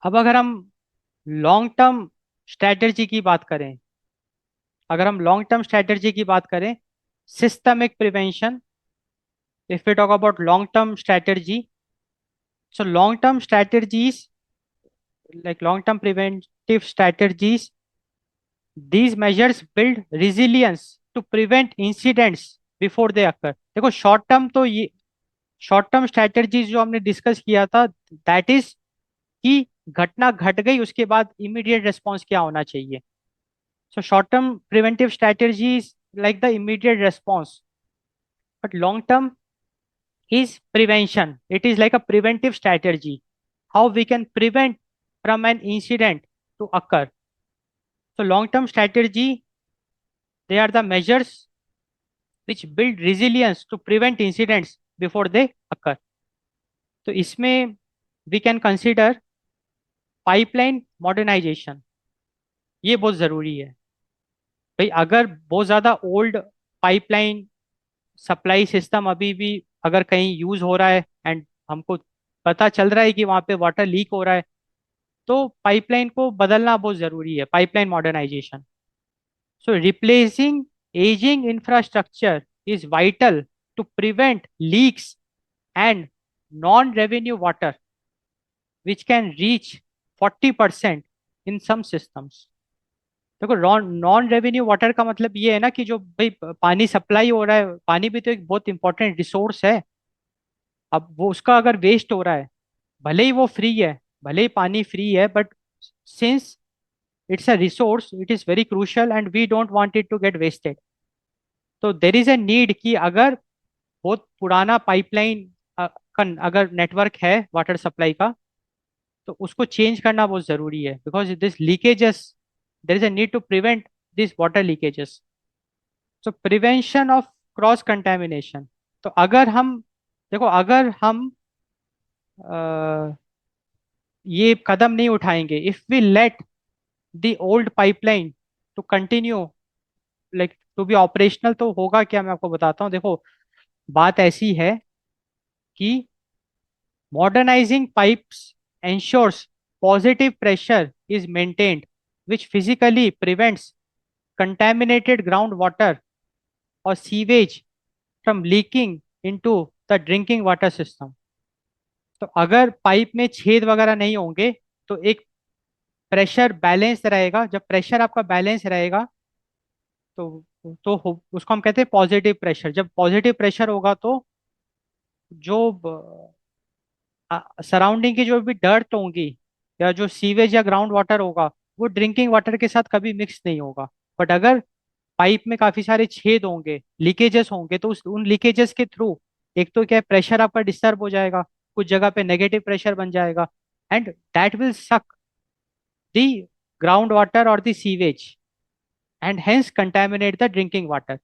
अब अगर हम लॉन्ग टर्म स्ट्रैटेजी की बात करें, अगर हम लॉन्ग टर्म स्ट्रैटेजी की बात करें, systemic prevention, if we talk about long term strategy, so long term strategies like long term preventive strategies, these measures build resilience to prevent incidents before they occur. देखो short term तो ये short term strategies जो हमने discuss किया था, that is कि घटना घट गई उसके बाद इमीडिएट रिस्पॉन्स क्या होना चाहिए. So short term preventive strategies like the immediate response, but long term is prevention. It is like a preventive strategy. How we can prevent from an incident to occur. So long-term strategy, they are the measures which build resilience to prevent incidents before they occur. तो इसमें we can consider pipeline modernization. ये बहुत ज़रूरी है. भाई अगर बहुत ज़्यादा ओल्ड पाइपलाइन सप्लाई सिस्टम अभी भी अगर कहीं यूज़ हो रहा है एंड हमको पता चल रहा है कि वहाँ पे वाटर लीक हो रहा है, तो पाइपलाइन को बदलना बहुत जरूरी है. Pipeline modernization, so replacing aging infrastructure is vital to prevent leaks and non revenue water which can reach 40% in some systems. देखो नॉन रेवेन्यू वाटर का मतलब ये है ना कि जो भाई पानी सप्लाई हो रहा है, पानी भी तो एक बहुत इंपॉर्टेंट रिसोर्स है. अब वो उसका अगर वेस्ट हो रहा है, भले ही वो फ्री है, भले ही पानी फ्री है, but since it's a resource, it is very crucial and we don't want it to get wasted. तो there is a need कि अगर बहुत पुराना पाइपलाइन का अगर नेटवर्क है वाटर सप्लाई का, तो उसको चेंज करना बहुत ज़रूरी है, because this leakages, there is a need to prevent this water leakages. So prevention of cross contamination. तो अगर हम देखो, अगर हम अ, ये कदम नहीं उठाएंगे, if we let the old pipeline to continue like to be operational, तो होगा क्या मैं आपको बताता हूँ. देखो बात ऐसी है कि modernising pipes ensures positive pressure is maintained which physically prevents contaminated groundwater or sewage from leaking into the drinking water system. तो अगर पाइप में छेद वगैरह नहीं होंगे, तो एक प्रेशर बैलेंस रहेगा. जब प्रेशर आपका बैलेंस रहेगा, उसको हम कहते हैं पॉजिटिव प्रेशर. जब पॉजिटिव प्रेशर होगा, तो जो सराउंडिंग की जो भी डर्ट होंगी या जो सीवेज या ग्राउंड वाटर होगा, वो ड्रिंकिंग वाटर के साथ कभी मिक्स नहीं होगा. बट अगर पाइप में काफी सारे छेद होंगे, लीकेजेस होंगे, तो उन लीकेजेस के थ्रू एक तो क्या प्रेशर आपका डिस्टर्ब हो जाएगा, कुछ जगह पे नेगेटिव प्रेशर बन जाएगा, and that will suck the ground water और the sewage and hence contaminate the drinking water.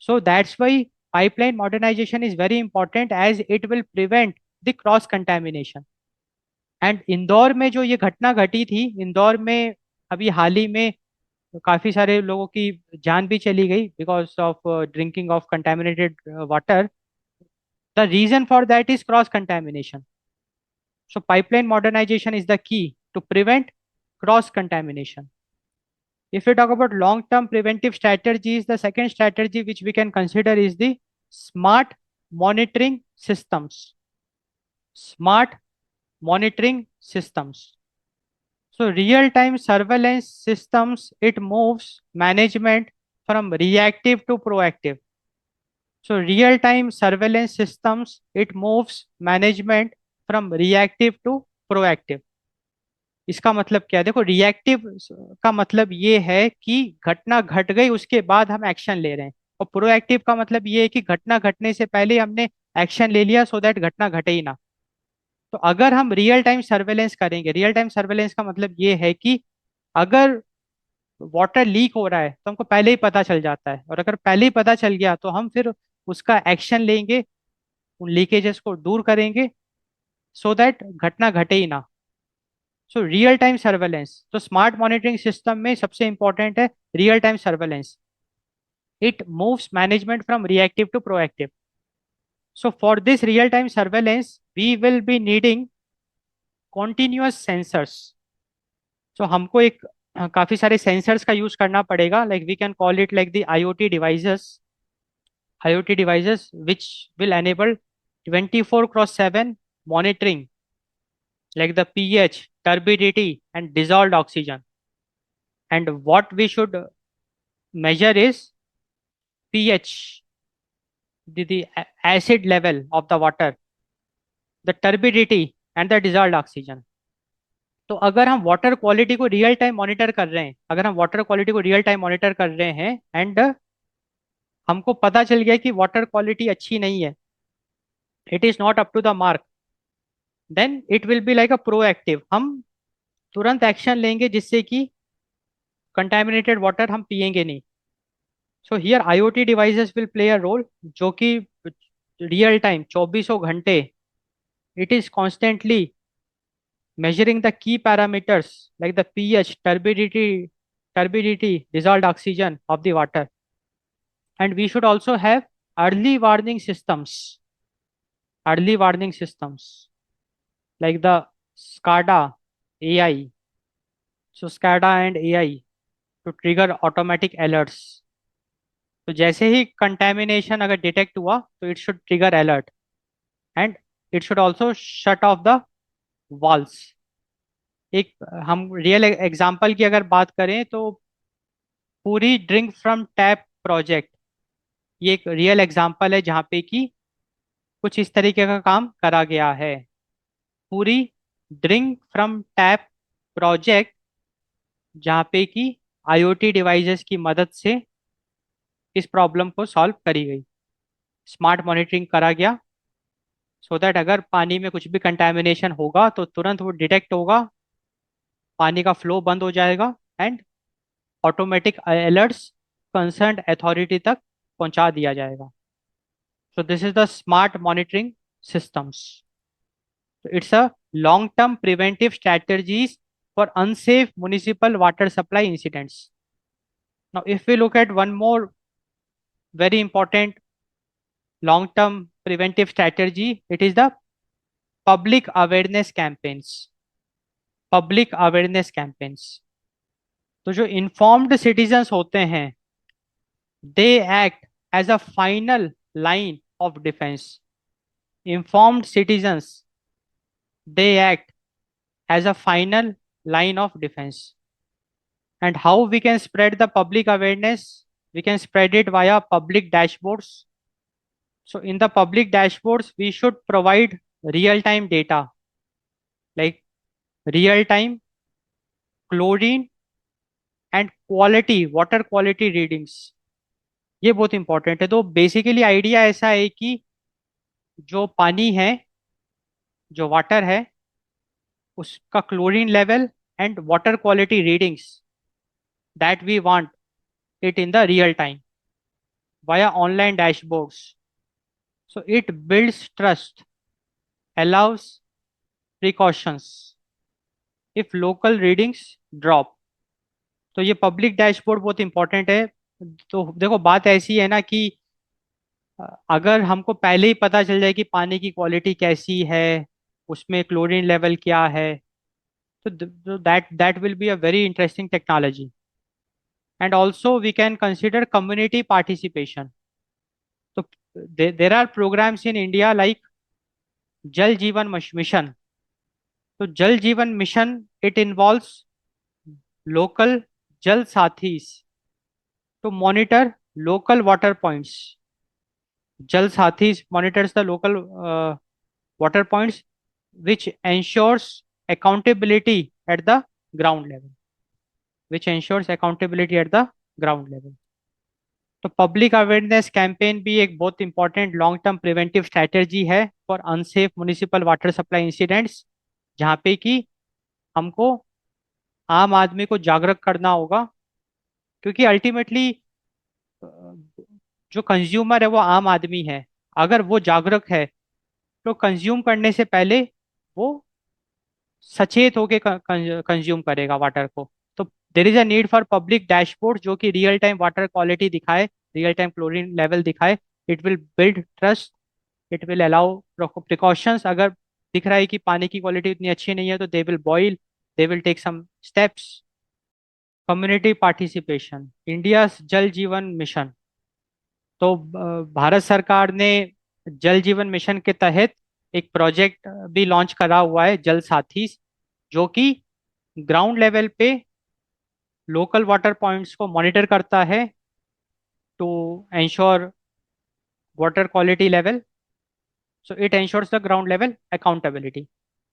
So that's why pipeline modernization is very important as it will prevent the cross contamination. And Indore में जो ये घटना घटी थी, इंदौर में अभी हाल ही में काफी सारे लोगों की जान भी चली गई because of drinking of contaminated water. The reason for that is cross contamination. So pipeline modernization is the key to prevent cross contamination. If we talk about long-term preventive strategies, the second strategy which we can consider is the smart monitoring systems. Smart monitoring systems. So real-time surveillance systems, it moves management from reactive to proactive. So real-time surveillance systems, it moves management from reactive to proactive. इसका मतलब क्या है? देखो reactive का मतलब ये है कि घटना घट गई उसके बाद हम एक्शन ले रहे हैं, और प्रोएक्टिव का मतलब ये है कि घटना घटने से पहले हमने एक्शन ले लिया सो दैट घटना घटे ही ना. तो अगर हम रियल टाइम सर्वेलेंस करेंगे, रियल टाइम सर्वेलेंस का मतलब ये है कि अगर वाटर लीक हो रहा है तो हमको पहले ही पता चल जाता है, और अगर पहले ही पता चल गया तो हम फिर उसका एक्शन लेंगे, उन लीकेजेस को दूर करेंगे सो दैट घटना घटे ही ना. सो रियल टाइम सर्वेलेंस, तो स्मार्ट मॉनिटरिंग सिस्टम में सबसे इंपॉर्टेंट है real time surveillance. It moves management from reactive to proactive. So for this real time surveillance we will be needing continuous sensors. तो हमको एक काफी सारे सेंसर्स का यूज करना पड़ेगा, like we can call it like the IoT devices which will enable 24/7 monitoring, like the pH, turbidity, and dissolved oxygen. And what we should measure is pH, the acid level of the water, the turbidity, and the dissolved oxygen. तो अगर हम water quality को real time monitor कर रहे हैं, and हमको पता चल गया कि वाटर क्वालिटी अच्छी नहीं है, it is not up to the mark, then it will be like a proactive. हम तुरंत एक्शन लेंगे जिससे कि कंटेमिनेटेड वाटर हम पिएंगे नहीं। So here IoT devices will play a role, जो कि रियल टाइम 24 घंटे it is constantly measuring the key parameters like the pH, turbidity, dissolved oxygen of the water. And we should also have early warning systems, early warning systems like the SCADA AI. So SCADA and AI to trigger automatic alerts. तो जैसे ही contamination अगर detect हुआ तो it should trigger alert, and it should also shut off the walls. एक हम real example की अगर बात करें तो पूरी ड्रिंक फ्रॉम टैप प्रोजेक्ट, ये एक रियल एग्जांपल है जहाँ पे कि कुछ इस तरीके का काम करा गया है। पूरी ड्रिंक फ्रॉम टैप प्रोजेक्ट जहाँ पे कि IoT डिवाइसेस की मदद से इस प्रॉब्लम को सॉल्व करी गई, स्मार्ट मॉनिटरिंग करा गया, सो दैट अगर पानी में कुछ भी कंटेमिनेशन होगा तो तुरंत वो डिटेक्ट होगा, पानी का फ्लो बंद हो जाएगा, and automatic alerts concerned authority तक पहुंचा दिया जाएगा। So this is the smart monitoring systems. It's a long term preventive strategies for unsafe municipal water supply incidents. Now if we look at one more very important long term preventive strategy, it is the public awareness campaigns, public awareness campaigns। तो जो informed citizens होते हैं, they act as a final line of defense। Informed citizens, they act as a final line of defense। And how we can spread the public awareness? We can spread it via public dashboards। So in the public dashboards, we should provide real-time data, like real-time chlorine and quality, water quality readings। ये बहुत important है। तो basically idea ऐसा है कि जो पानी है, जो वाटर है, उसका chlorine level and water quality readings, that we want it in the real time via online dashboards। So it builds trust, allows precautions if local readings drop। तो ये पब्लिक डैशबोर्ड बहुत इंपॉर्टेंट है। तो देखो बात ऐसी है ना कि अगर हमको पहले ही पता चल जाए कि पानी की क्वालिटी कैसी है, उसमें क्लोरीन लेवल क्या है, तो that will be a very interesting technology. And also we can consider community participation. तो there are programs in India like Jal Jeevan mission. तो जल Jeevan mission it involves local जल साथीज to monitor local water points। Jal Sathis monitors the local water points, which ensures accountability at the ground level, which ensures accountability at the ground level। तो public awareness campaign भी एक बहुत important long term preventive strategy है for unsafe municipal water supply incidents, जहाँ पे कि हमको आम आदमी को जागरूक करना होगा, क्योंकि अल्टीमेटली जो कंज्यूमर है वो आम आदमी है। अगर वो जागरूक है तो कंज्यूम करने से पहले वो सचेत होके कंज्यूम करेगा वाटर को। तो देर is a need for public dashboard जो कि रियल टाइम वाटर क्वालिटी दिखाए, रियल टाइम क्लोरीन लेवल दिखाए। It will build trust, it will allow precautions. अगर दिख रहा है कि पानी की क्वालिटी उतनी अच्छी नहीं है, तो they will boil, they will take some steps. Community participation, India Jal Jeevan mission. तो भारत सरकार ने जल जीवन मिशन के तहत एक प्रोजेक्ट भी लॉन्च करा हुआ है, जल साथी, जो कि ग्राउंड लेवल पे लोकल वाटर पॉइंट्स को मॉनिटर करता है to ensure water quality level, so it ensures the ground level accountability।